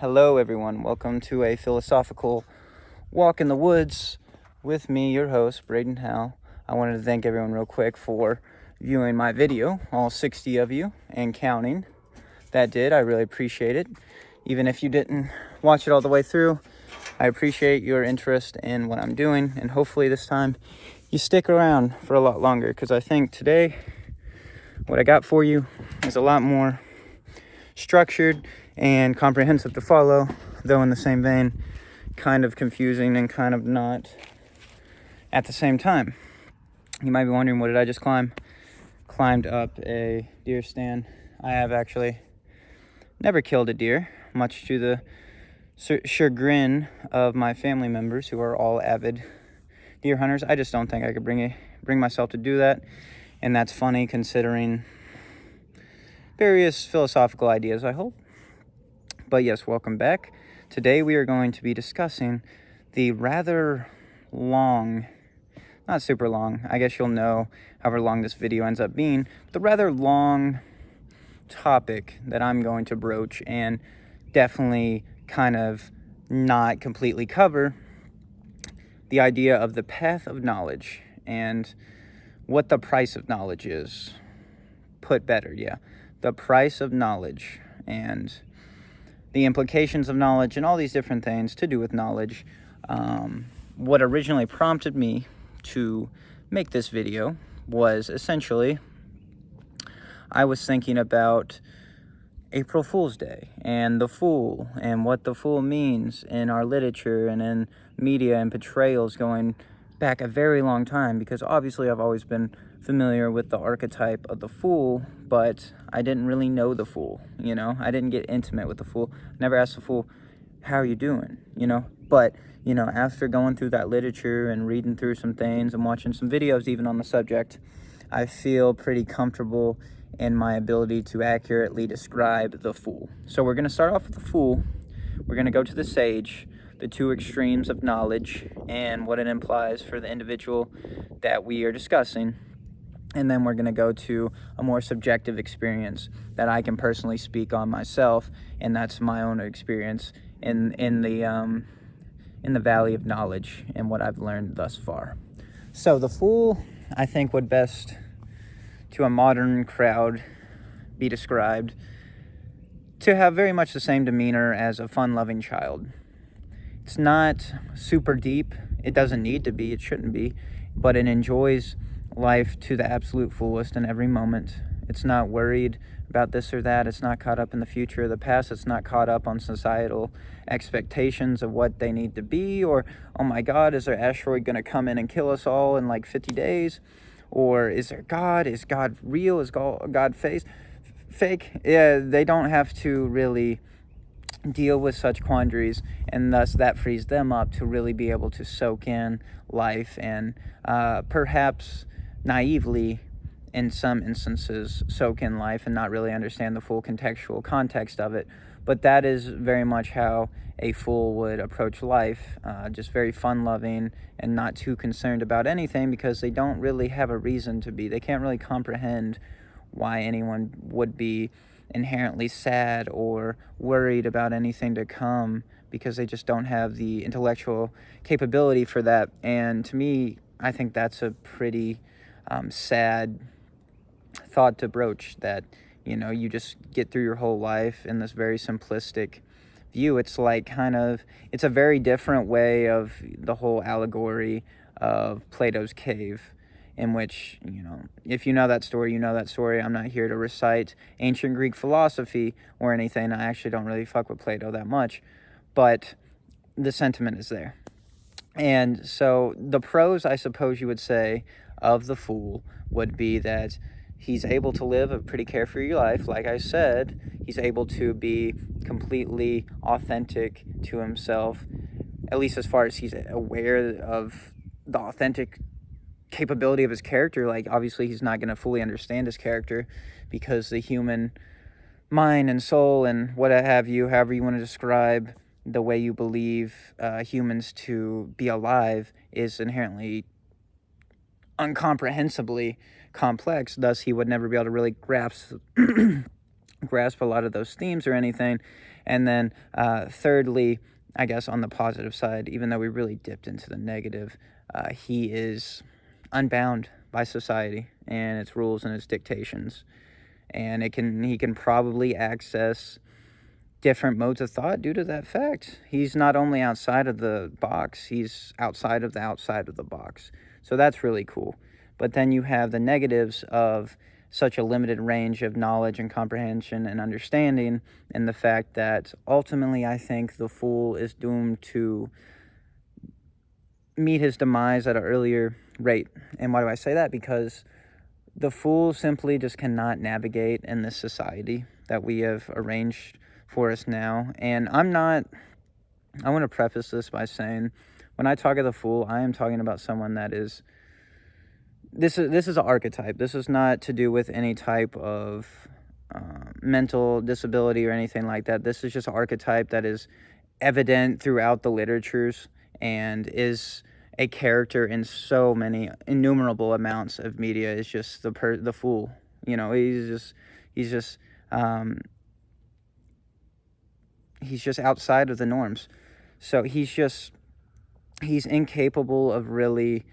Hello, everyone. Welcome to a philosophical walk in the woods with me, your host, Braden Howell. I wanted to thank everyone real quick for viewing my video, all 60 of you and counting. That did. I really appreciate it. Even if you didn't watch it all the way through, I appreciate your interest in what I'm doing, and hopefully this time you stick around for a lot longer, because I think today what I got for you is a lot more structured and comprehensive to follow, though in the same vein, kind of confusing and kind of not at the same time. You might be wondering, what did I just climb? Climbed up a deer stand. I have actually never killed a deer, much to the chagrin of my family members, who are all avid deer hunters. I just don't think I could bring myself to do that, and that's funny considering various philosophical ideas, I hope. But yes, welcome back. Today we are going to be discussing the rather long, not super long, I guess you'll know however long this video ends up being, the rather long topic that I'm going to broach and definitely kind of not completely cover: the idea of the path of knowledge and what the price of knowledge is. Put better, the price of knowledge and the implications of knowledge and all these different things to do with knowledge. What originally prompted me to make this video was essentially, I was thinking about April Fool's Day and the fool and what the fool means in our literature and in media and portrayals going back a very long time, because obviously I've always been familiar with the archetype of the fool, but I didn't really know the fool, I didn't get intimate with the fool. Never asked the fool, how are you doing, but after going through that literature and reading through some things and watching some videos even on the subject, I feel pretty comfortable in my ability to accurately describe the fool. So we're going to start off with the fool. We're going to go to the sage, the two extremes of knowledge and what it implies for the individual that we are discussing. And then we're going to go to a more subjective experience that I can personally speak on myself, and that's my own experience in the valley of knowledge and what I've learned thus far. So the fool, I think, would best to a modern crowd be described to have very much the same demeanor as a fun-loving child. It's not super deep. It doesn't need to be. It shouldn't be. But it enjoys life to the absolute fullest in every moment. It's not worried about this or that. It's not caught up in the future or the past. It's not caught up on societal expectations of what they need to be, or, oh my God, is there asteroid going to come in and kill us all in like 50 days? Or is there God? Is God real? Is God fake? Yeah, they don't have to really deal with such quandaries, and thus that frees them up to really be able to soak in life and perhaps naively, in some instances, soak in life and not really understand the full contextual context of it. But that is very much how a fool would approach life, just very fun-loving and not too concerned about anything, because they don't really have a reason to be. They can't really comprehend why anyone would be inherently sad or worried about anything to come, because they just don't have the intellectual capability for that. And to me, I think that's a pretty sad thought to broach, that you just get through your whole life in this very simplistic view. It's like it's a very different way of the whole allegory of Plato's cave, in which, if you know that story, you know that story. I'm not here to recite ancient Greek philosophy or anything. I actually don't really fuck with Plato that much, but the sentiment is there. And so the pros, I suppose you would say, of the fool would be that he's able to live a pretty carefree life. Like I said, he's able to be completely authentic to himself, at least as far as he's aware of the authentic capability of his character. Like, obviously he's not going to fully understand his character, because the human mind and soul and what have you, however you want to describe the way you believe humans to be alive, is inherently incomprehensibly complex. Thus, he would never be able to really grasp a lot of those themes or anything. And then thirdly, I guess on the positive side, even though we really dipped into the negative, he is unbound by society and its rules and its dictations. And he can probably access different modes of thought due to that fact. He's not only outside of the box, he's outside of the box. So that's really cool. But then you have the negatives of such a limited range of knowledge and comprehension and understanding, and the fact that ultimately I think the Fool is doomed to meet his demise at an earlier rate. And why do I say that? Because the Fool simply just cannot navigate in this society that we have arranged for us now. And I want to preface this by saying, when I talk of the Fool, I am talking about someone that is, this is an archetype. This is not to do with any type of mental disability or anything like that. This is just an archetype that is evident throughout the literatures and is a character in so many innumerable amounts of media. Is just the Fool. You know, he's just outside of the norms. So he's incapable of really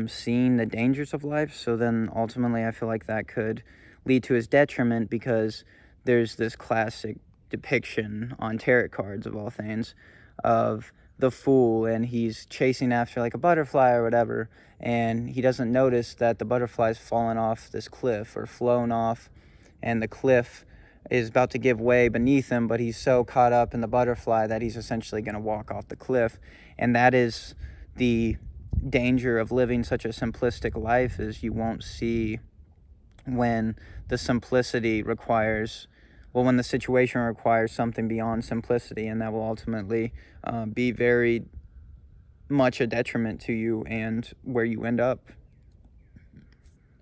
seeing the dangers of life. So then ultimately I feel like that could lead to his detriment, because there's this classic depiction on tarot cards, of all things, of the Fool, and he's chasing after like a butterfly or whatever, and he doesn't notice that the butterfly's fallen off this cliff or flown off, and the cliff is about to give way beneath him, but he's so caught up in the butterfly that he's essentially going to walk off the cliff. And that is the danger of living such a simplistic life, is you won't see when the simplicity requires, well, when the situation requires something beyond simplicity, and that will ultimately be very much a detriment to you and where you end up.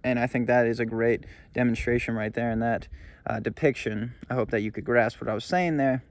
And I think that is a great demonstration right there in that depiction. I hope that you could grasp what I was saying there.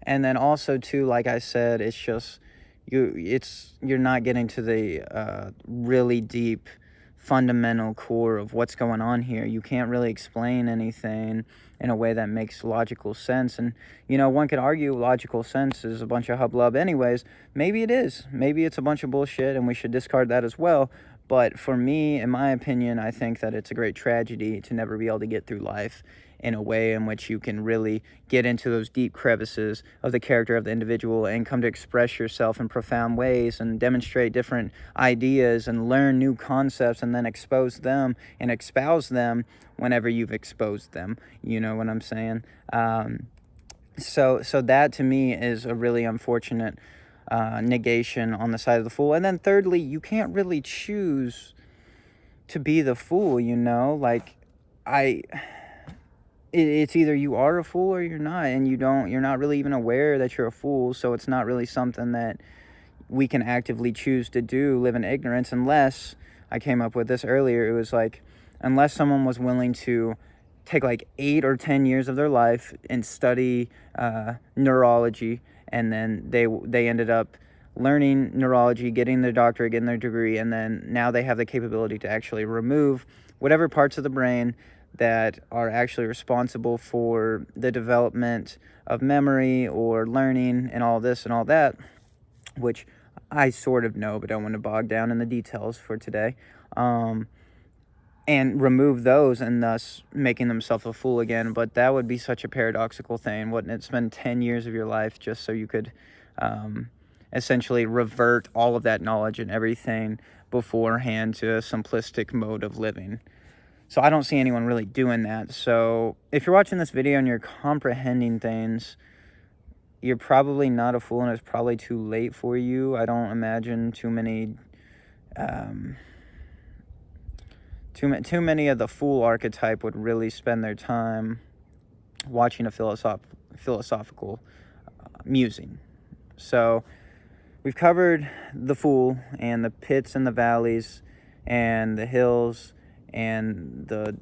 And then also too, like I said, it's just you're not getting to the really deep fundamental core of what's going on here. You can't really explain anything in a way that makes logical sense. And, you know, one could argue logical sense is a bunch of hubbub anyways. Maybe it is. Maybe it's a bunch of bullshit and we should discard that as well. But for me, in my opinion, I think that it's a great tragedy to never be able to get through life in a way in which you can really get into those deep crevices of the character of the individual and come to express yourself in profound ways and demonstrate different ideas and learn new concepts and then expose them and espouse them whenever you've exposed them. You know what I'm saying? So that to me is a really unfortunate negation on the side of the Fool. And then thirdly, you can't really choose to be the Fool, you know? Like, it's either you are a fool or you're not, and you're not really even aware that you're a fool. So it's not really something that we can actively choose to do, live in ignorance, unless, I came up with this earlier, it was like, unless someone was willing to take like 8 or 10 years of their life and study neurology, and then they ended up learning neurology, getting their doctorate, getting their degree, and then now they have the capability to actually remove whatever parts of the brain that are actually responsible for the development of memory or learning and all this and all that, which I sort of know, but don't want to bog down in the details for today, and remove those, and thus making themselves a fool again. But that would be such a paradoxical thing, wouldn't it? Spend 10 years of your life just so you could essentially revert all of that knowledge and everything beforehand to a simplistic mode of living. So I don't see anyone really doing that. So if you're watching this video and you're comprehending things, you're probably not a fool, and it's probably too late for you. I don't imagine too many of the Fool archetype would really spend their time watching a philosophical musing. So we've covered the Fool and the pits and the valleys and the hills and the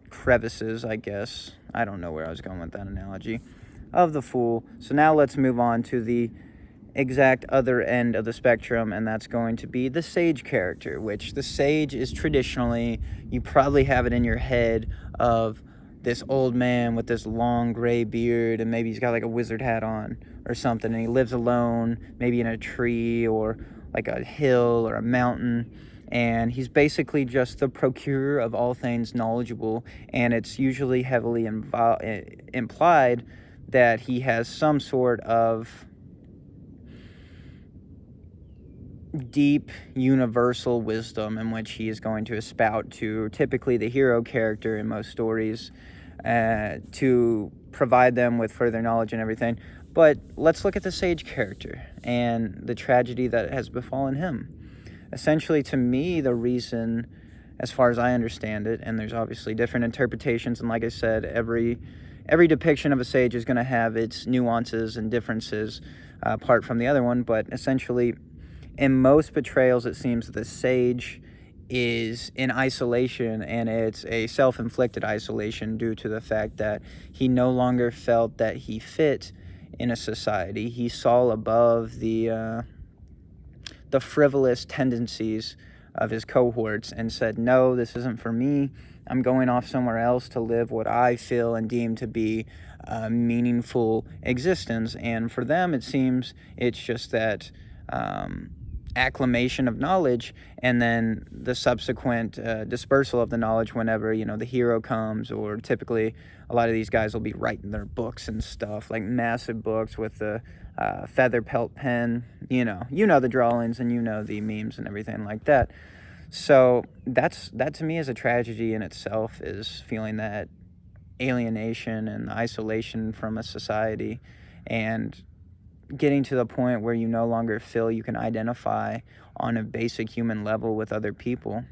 crevices, I guess. I don't know where I was going with that analogy, of the Fool. So now let's move on to the exact other end of the spectrum, and that's going to be the sage character, which the sage is traditionally, you probably have it in your head of this old man with this long gray beard, and maybe he's got like a wizard hat on or something, and he lives alone, maybe in a tree or like a hill or a mountain, and he's basically just the procurer of all things knowledgeable, and it's usually heavily implied that he has some sort of deep universal wisdom in which he is going to espout to typically the hero character in most stories, to provide them with further knowledge and everything. But let's look at the sage character and the tragedy that has befallen him. Essentially, to me, the reason, as far as I understand it, and there's obviously different interpretations, and like I said, every depiction of a sage is going to have its nuances and differences apart from the other one, but essentially, in most portrayals, it seems that the sage is in isolation, and it's a self-inflicted isolation due to the fact that he no longer felt that he fit in a society. He saw above the frivolous tendencies of his cohorts and said, no, this isn't for me. I'm going off somewhere else to live what I feel and deem to be a meaningful existence. And for them, it seems it's just that acclamation of knowledge, and then the subsequent dispersal of the knowledge whenever, the hero comes, or typically a lot of these guys will be writing their books and stuff, like massive books with the feather pelt pen, the drawings, and the memes and everything like that. So that to me is a tragedy in itself, is feeling that alienation and isolation from a society, and getting to the point where you no longer feel you can identify on a basic human level with other people.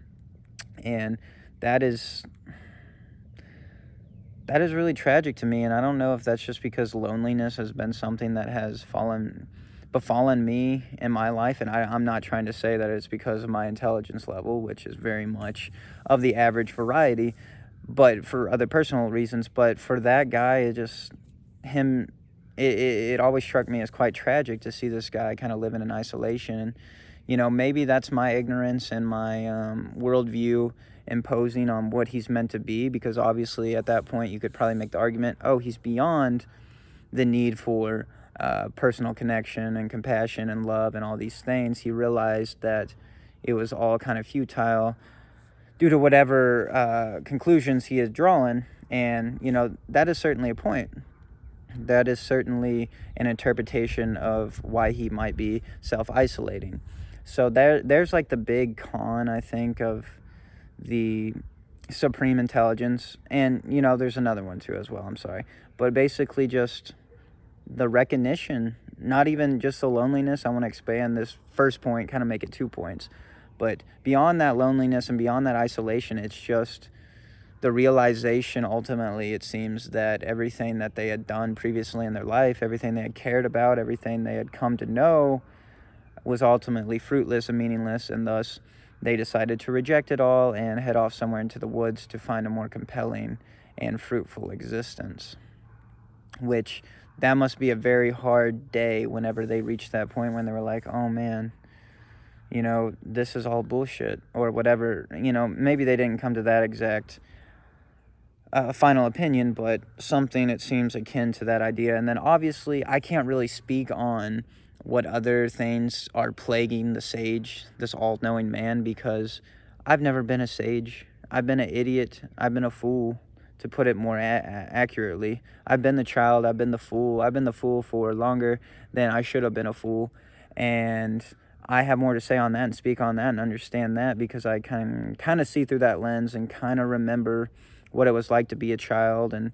And that is really tragic to me. And I don't know if that's just because loneliness has been something that has befallen me in my life. And I'm not trying to say that it's because of my intelligence level, which is very much of the average variety, but for other personal reasons. But for that guy, it always struck me as quite tragic to see this guy kind of living in isolation. And, maybe that's my ignorance and my worldview imposing on what he's meant to be, because obviously at that point you could probably make the argument, oh, he's beyond the need for personal connection and compassion and love and all these things. He realized that it was all kind of futile due to whatever conclusions he is drawing. And, that is certainly a point. That is certainly an interpretation of why he might be self-isolating. So there's like the big con, I think, of the supreme intelligence. And, there's another one too as well, I'm sorry. But basically just the recognition, not even just the loneliness. I want to expand this first point, kind of make it 2 points. But beyond that loneliness and beyond that isolation, it's just the realization, ultimately, it seems, that everything that they had done previously in their life, everything they had cared about, everything they had come to know, was ultimately fruitless and meaningless, and thus they decided to reject it all and head off somewhere into the woods to find a more compelling and fruitful existence. Which, that must be a very hard day whenever they reached that point when they were like, oh man, this is all bullshit, or whatever. Maybe they didn't come to that exact final opinion, but something, it seems, akin to that idea. And then obviously I can't really speak on what other things are plaguing the sage, this all-knowing man, because I've never been a sage. I've been an idiot. I've been a fool, to put it more accurately. I've been the child. I've been the fool. I've been the fool for longer than I should have been a fool. And I have more to say on that and speak on that and understand that, because I kind of see through that lens and kind of remember what it was like to be a child and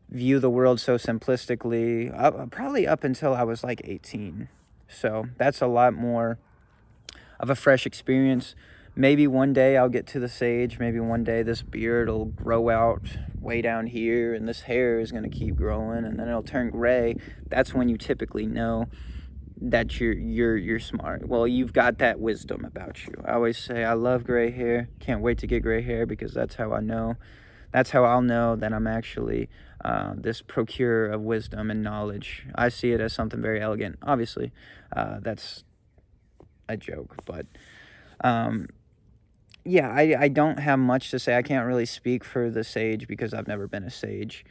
view the world so simplistically, probably up until I was like 18. So that's a lot more of a fresh experience. Maybe one day I'll get to the sage. Maybe one day this beard will grow out way down here, and this hair is going to keep growing, and then it'll turn gray. That's when you typically know that you're smart. Well, you've got that wisdom about you. I always say I love gray hair. Can't wait to get gray hair, because that's how I'll know that I'm actually this procurer of wisdom and knowledge. I see it as something very elegant. Obviously, that's a joke, but yeah, I don't have much to say. I can't really speak for the sage because I've never been a sage.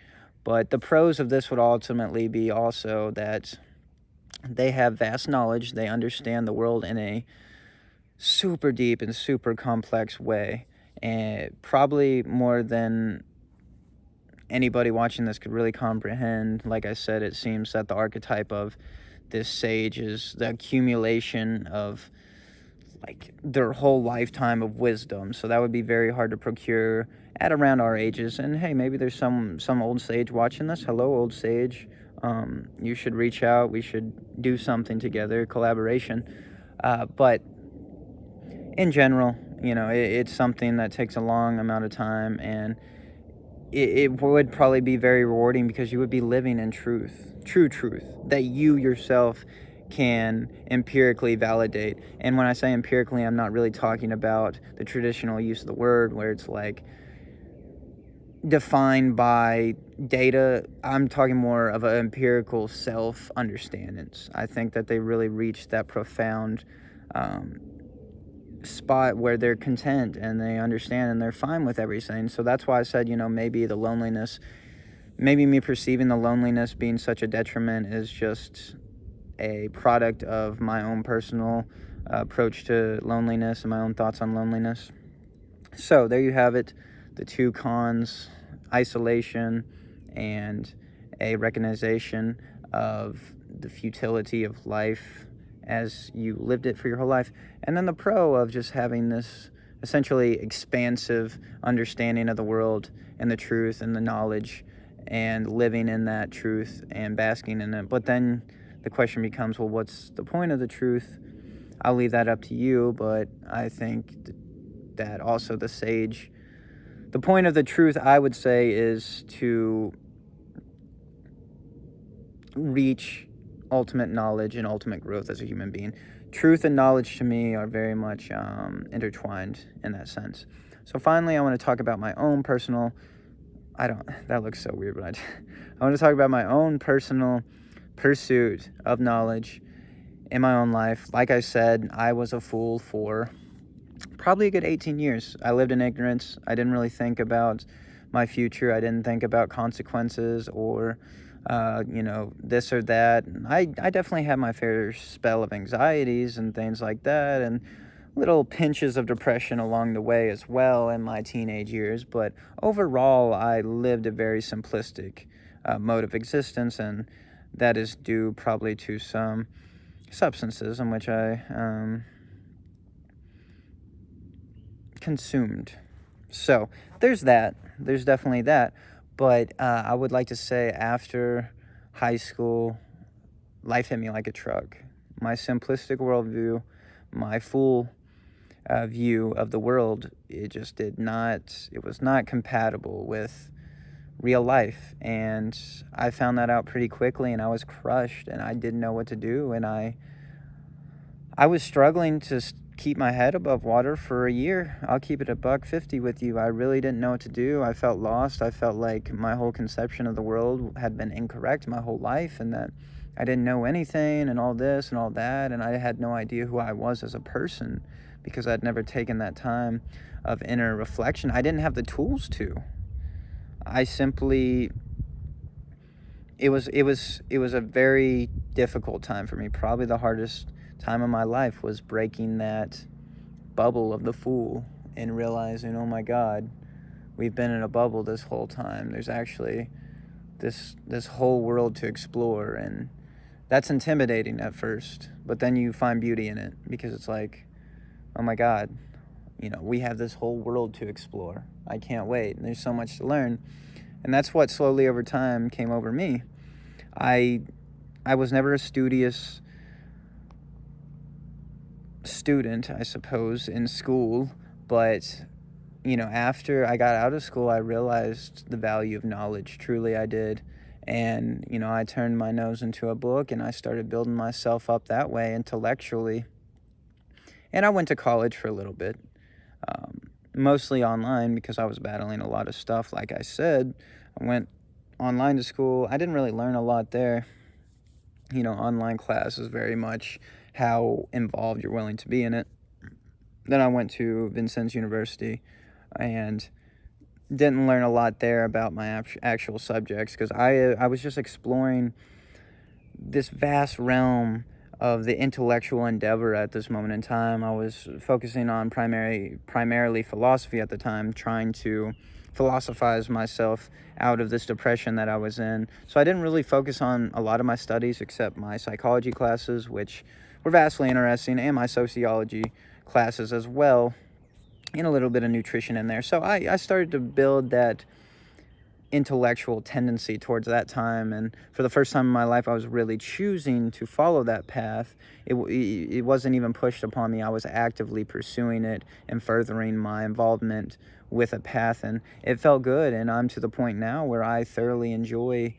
But the pros of this would ultimately be also that they have vast knowledge. They understand the world in a super deep and super complex way. And probably more than anybody watching this could really comprehend. Like I said, it seems that the archetype of this sage is the accumulation of like their whole lifetime of wisdom. So that would be very hard to procure at around our ages. And hey, maybe there's some old sage watching this. Hello, old sage. You should reach out. We should do something together, collaboration. But in general, it's something that takes a long amount of time, and it would probably be very rewarding because you would be living in true truth that you yourself can empirically validate. And when I say empirically, I'm not really talking about the traditional use of the word where it's like defined by data. I'm talking more of an empirical self-understandings. I think that they really reach that profound spot where they're content and they understand and they're fine with everything. So that's why I said, maybe the loneliness, maybe me perceiving the loneliness being such a detriment is just a product of my own personal approach to loneliness and my own thoughts on loneliness. So there you have it, the two cons: isolation and a recognition of the futility of life as you lived it for your whole life. And then the pro of just having this essentially expansive understanding of the world and the truth and the knowledge and living in that truth and basking in it. But then the question becomes, well, what's the point of the truth? I'll leave that up to you, but I think that also the point of the truth, I would say, is to reach ultimate knowledge and ultimate growth as a human being. Truth and knowledge to me are very much intertwined in that sense. So finally, I want to talk about my own personal, that looks so weird, but I want to talk about my own personal pursuit of knowledge in my own life. Like I said, I was a fool for probably a good 18 years. I lived in ignorance. I didn't really think about my future. I didn't think about consequences or this or that. I definitely had my fair spell of anxieties and things like that, and little pinches of depression along the way as well in my teenage years. But overall, I lived a very simplistic mode of existence, and that is due probably to some substances in which I consumed. So there's that. There's definitely that. But I would like to say after high school, life hit me like a truck. My simplistic worldview, my full view of the world, it was not compatible with real life. And I found that out pretty quickly, and I was crushed, and I didn't know what to do. And I was struggling to keep my head above water for a year. I'll keep it $150 with you. I really didn't know what to do. I felt lost. I felt like my whole conception of the world had been incorrect my whole life, and that I didn't know anything and all this and all that, and I had no idea who I was as a person because I'd never taken that time of inner reflection. I didn't have the tools to. I simply it was a very difficult time for me. Probably the hardest time of my life was breaking that bubble of the fool and realizing, oh my God, we've been in a bubble this whole time. There's actually this whole world to explore, and that's intimidating at first, but then you find beauty in it because it's like, oh my God, we have this whole world to explore. I can't wait. And there's so much to learn. And that's what slowly over time came over me. I was never a studious student, I suppose, in school, but after I got out of school, I realized the value of knowledge. Truly I did. And I turned my nose into a book, and I started building myself up that way intellectually. And I went to college for a little bit, mostly online because I was battling a lot of stuff. Like I said, I went online to school. I didn't really learn a lot there. Online class is very much how involved you're willing to be in it. Then I went to Vincennes University and didn't learn a lot there about my actual subjects, because I was just exploring this vast realm of the intellectual endeavor at this moment in time. I was focusing on primarily philosophy at the time, trying to philosophize myself out of this depression that I was in. So I didn't really focus on a lot of my studies except my psychology classes, which were vastly interesting, and my sociology classes as well, and a little bit of nutrition in there. So I started to build that intellectual tendency towards that time, and for the first time in my life I was really choosing to follow that path. It wasn't even pushed upon me. I was actively pursuing it and furthering my involvement with a path, and it felt good. And I'm to the point now where I thoroughly enjoy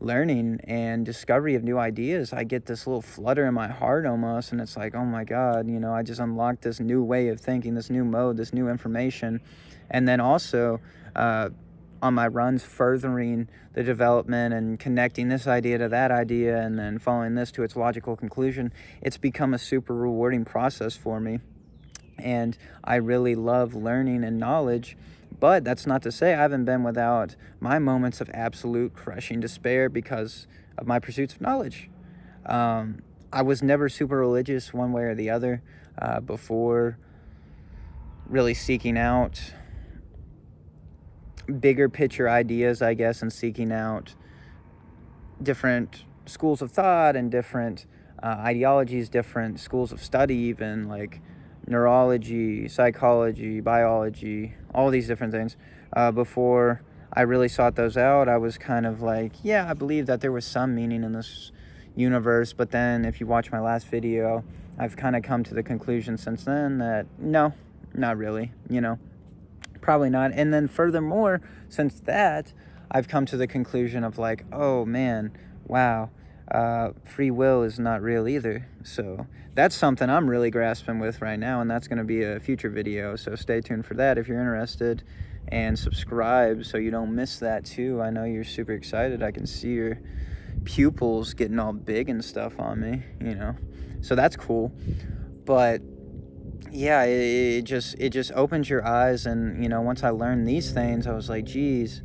learning and discovery of new ideas. I get this little flutter in my heart almost, and it's like, oh my God, I just unlocked this new way of thinking, this new mode, this new information. And then also on my runs, furthering the development and connecting this idea to that idea, and then following this to its logical conclusion, it's become a super rewarding process for me. And I really love learning and knowledge. But that's not to say I haven't been without my moments of absolute crushing despair because of my pursuits of knowledge. I was never super religious one way or the other before really seeking out bigger picture ideas, I guess, and seeking out different schools of thought and different ideologies, different schools of study, even like neurology, psychology, biology, all these different things. Before I really sought those out, I was kind of like, yeah, I believe that there was some meaning in this universe. But then if you watch my last video, I've kind of come to the conclusion since then that no, not really, probably not. And then furthermore, since that, I've come to the conclusion of like, oh man, wow, free will is not real either. So that's something I'm really grasping with right now, and that's going to be a future video. So stay tuned for that if you're interested, and subscribe so you don't miss that too. I know you're super excited. I can see your pupils getting all big and stuff on me, so that's cool. But yeah, it just opens your eyes. And once I learned these things, I was like, geez,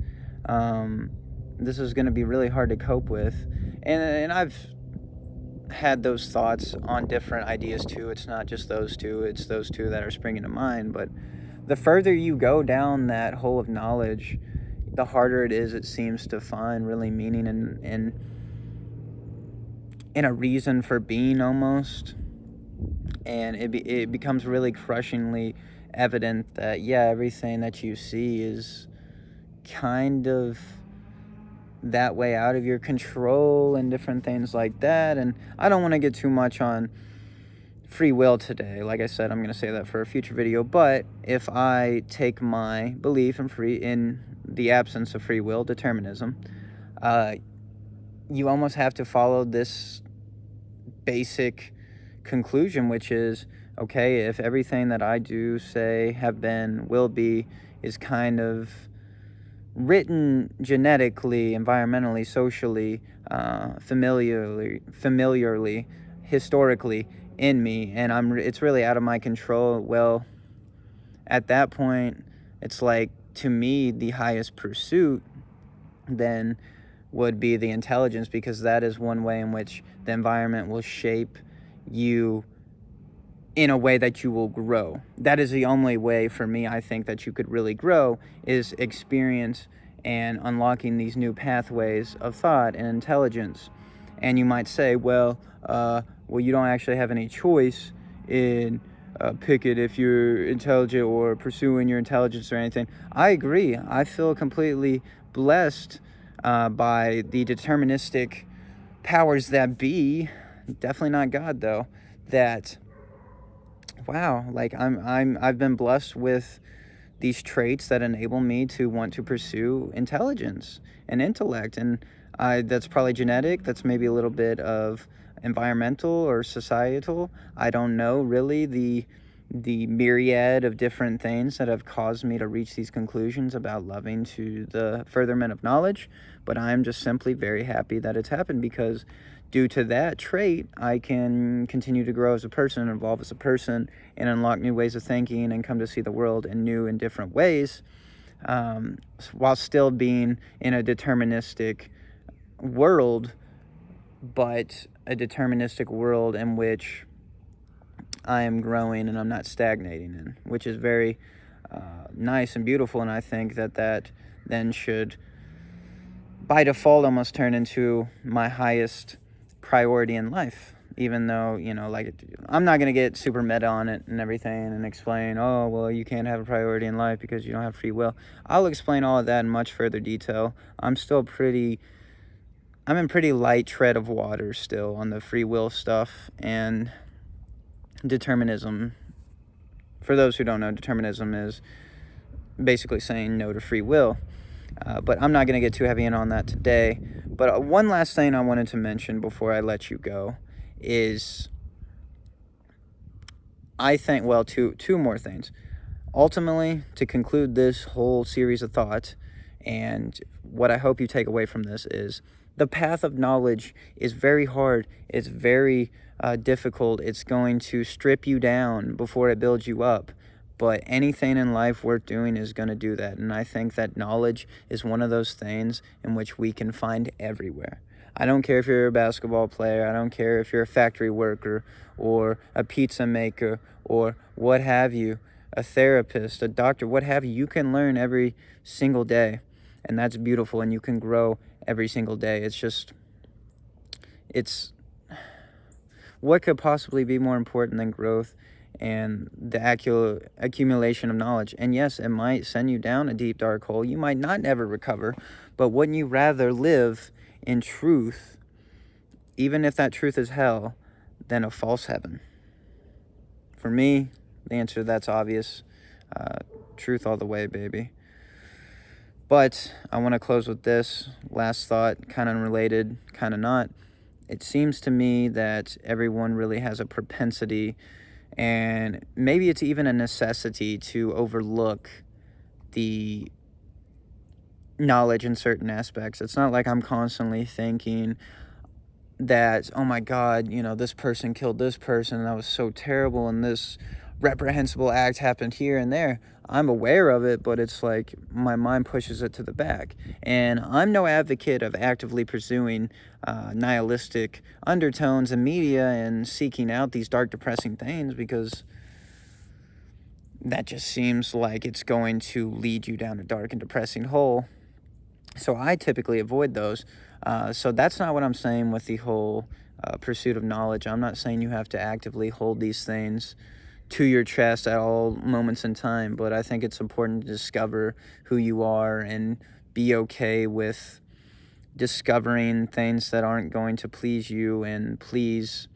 this is going to be really hard to cope with. And I've had those thoughts on different ideas too. It's not just those two, it's those two that are springing to mind. But the further you go down that hole of knowledge, the harder it is, it seems, to find really meaning in a reason for being almost. And it becomes really crushingly evident that, yeah, everything that you see is kind of that way out of your control and different things like that. And I don't want to get too much on free will today. Like I said, I'm going to say that for a future video. But if I take my belief in the absence of free will, determinism, you almost have to follow this basic conclusion, which is, okay, if everything that I do, say, have been, will be, is kind of written genetically, environmentally, socially, familiarly, historically in me, and it's really out of my control, well, at that point, it's like, to me, the highest pursuit then would be the intelligence, because that is one way in which the environment will shape you in a way that you will grow. That is the only way for me, I think, that you could really grow, is experience and unlocking these new pathways of thought and intelligence. And you might say, well, you don't actually have any choice in pick it if you're intelligent or pursuing your intelligence or anything. I agree. I feel completely blessed by the deterministic powers that be. Definitely not God, though. That, wow, like I've been blessed with these traits that enable me to want to pursue intelligence and intellect. And that's probably genetic. That's maybe a little bit of environmental or societal. I don't know really the myriad of different things that have caused me to reach these conclusions about loving to the furtherment of knowledge. But I'm just simply very happy that it's happened, because due to that trait, I can continue to grow as a person, evolve as a person, and unlock new ways of thinking and come to see the world in new and different ways, while still being in a deterministic world, but a deterministic world in which I am growing and I'm not stagnating in, which is very nice and beautiful. And I think that then should, by default, almost turn into my highest priority in life. Even though, I'm not going to get super meta on it and everything and explain, oh, well, you can't have a priority in life because you don't have free will. I'll explain all of that in much further detail. I'm in pretty light tread of water still on the free will stuff and determinism. For those who don't know, determinism is basically saying no to free will. But I'm not going to get too heavy in on that today. But one last thing I wanted to mention before I let you go is, I think, well, two more things. Ultimately, to conclude this whole series of thoughts, and what I hope you take away from this is, the path of knowledge is very hard. It's very difficult. It's going to strip you down before it builds you up. But anything in life worth doing is going to do that. And I think that knowledge is one of those things in which we can find everywhere. I don't care if you're a basketball player. I don't care if you're a factory worker or a pizza maker or what have you, a therapist, a doctor, what have you. You can learn every single day. And that's beautiful. And you can grow every single day. It's what could possibly be more important than growth and the accumulation of knowledge? And yes, it might send you down a deep, dark hole. You might not never recover, but wouldn't you rather live in truth, even if that truth is hell, than a false heaven? For me, the answer to that's obvious. Truth all the way, baby. But I want to close with this last thought, kind of unrelated, kind of not. It seems to me that everyone really has a propensity, and maybe it's even a necessity, to overlook the knowledge in certain aspects. It's not like I'm constantly thinking that, oh my God, this person killed this person, and that was so terrible, and this reprehensible act happened here and there. I'm aware of it, but it's like my mind pushes it to the back. And I'm no advocate of actively pursuing nihilistic undertones in media and seeking out these dark, depressing things, because that just seems like it's going to lead you down a dark and depressing hole. So I typically avoid those. So that's not what I'm saying with the whole pursuit of knowledge. I'm not saying you have to actively hold these things to your chest at all moments in time, but I think it's important to discover who you are and be okay with discovering things that aren't going to please you and please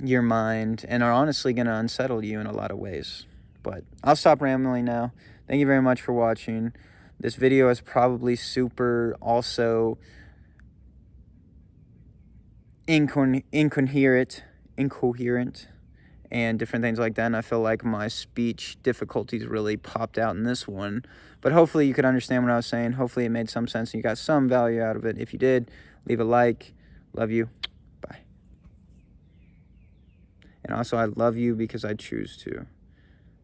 your mind and are honestly going to unsettle you in a lot of ways. But I'll stop rambling now. Thank you very much for watching. This video is probably super also incoherent, and different things like that. And I feel like my speech difficulties really popped out in this one. But hopefully you could understand what I was saying. Hopefully it made some sense and you got some value out of it. If you did, leave a like. Love you. Bye. And also, I love you because I choose to.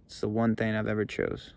It's the one thing I've ever chose.